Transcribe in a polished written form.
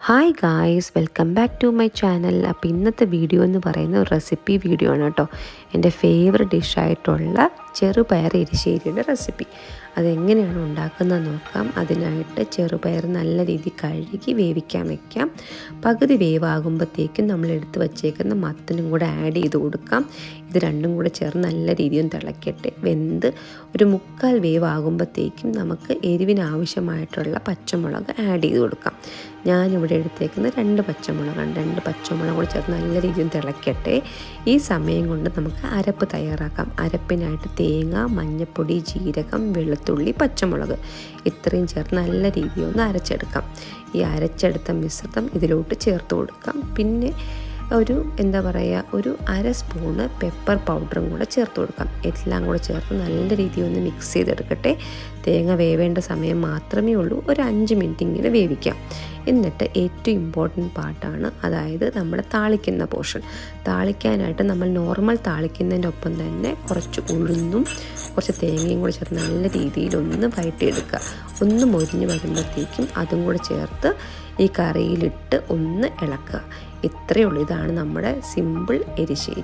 Hi guys, welcome back to my channel. അപ്പോൾ ഇന്നത്തെ video എന്ന് പറയുന്ന ഒരു റെസിപ്പി വീഡിയോ ആണ് കേട്ടോ. എൻ്റെ ഫേവററ്റ് ഡിഷായിട്ടുള്ള ചെറുപയർ എരിശ്ശേരിയുടെ റെസിപ്പി അതെങ്ങനെയാണ് ഉണ്ടാക്കുന്നത് നോക്കാം. അതിനായിട്ട് ചെറുപയർ നല്ല രീതിയിൽ കഴുകി വേവിക്കാൻ വയ്ക്കാം. പകുതി വേവാകുമ്പോഴത്തേക്കും നമ്മൾ എടുത്ത് വച്ചേക്കുന്ന മത്തനും കൂടെ ആഡ് ചെയ്ത് കൊടുക്കാം. ഇത് രണ്ടും കൂടെ ചേർന്ന് നല്ല രീതിയിൽ തിളക്കട്ടെ. വെന്ത് ഒരു 3/4 വേവാകുമ്പോഴത്തേക്കും നമുക്ക് എരിവിനാവശ്യമായിട്ടുള്ള പച്ചമുളക് ആഡ് ചെയ്ത് കൊടുക്കാം. ഞാനിവിടെ എടുത്തേക്കുന്ന 2 പച്ചമുളകാണ്. 2 പച്ചമുളക് കൂടി ചേർത്ത് നല്ല രീതിയിൽ തിളക്കട്ടെ. ഈ സമയം കൊണ്ട് നമുക്ക് അരപ്പ് തയ്യാറാക്കാം. അരപ്പിനായിട്ട് തേങ്ങ, മഞ്ഞൾപ്പൊടി, ജീരകം, വെളുത്തുള്ളി, പച്ചമുളക് ഇത്രയും ചേർത്ത് നല്ല രീതിയിൽ ഒന്ന് അരച്ചെടുക്കാം. ഈ അരച്ചെടുത്ത മിശ്രിതം ഇതിലോട്ട് ചേർത്ത് കൊടുക്കാം. പിന്നെ ഒരു ഒരു 1/2 സ്പൂണ് പെപ്പർ പൗഡറും കൂടെ ചേർത്ത് കൊടുക്കാം. എല്ലാം കൂടെ ചേർത്ത് നല്ല രീതിയിൽ ഒന്ന് മിക്സ് ചെയ്തെടുക്കട്ടെ. തേങ്ങ വേവേണ്ട സമയം മാത്രമേ ഉള്ളൂ. ഒരു 5 മിനിറ്റ് ഇങ്ങനെ വേവിക്കാം. എന്നിട്ട് ഏറ്റവും ഇമ്പോർട്ടൻറ്റ് പാർട്ടാണ്, അതായത് നമ്മുടെ താളിക്കുന്ന പോർഷൻ. താളിക്കാനായിട്ട് നമ്മൾ നോർമൽ താളിക്കുന്നതിൻ്റെ ഒപ്പം തന്നെ കുറച്ച് ഉഴുന്നും കുറച്ച് തേങ്ങയും കൂടെ ചേർത്ത് നല്ല രീതിയിലൊന്ന് വഴറ്റിയെടുക്കുക. ഒന്ന് മൊരിഞ്ഞ് വരുമ്പോഴത്തേക്കും അതും കൂടെ ചേർത്ത് ഈ കറിയിലിട്ട് ഒന്ന് ഇളക്കുക. ഇത്രയേ ഉള്ളൂ. ഇതാണ് നമ്മുടെ സിമ്പിൾ എരിശ്ശേരി.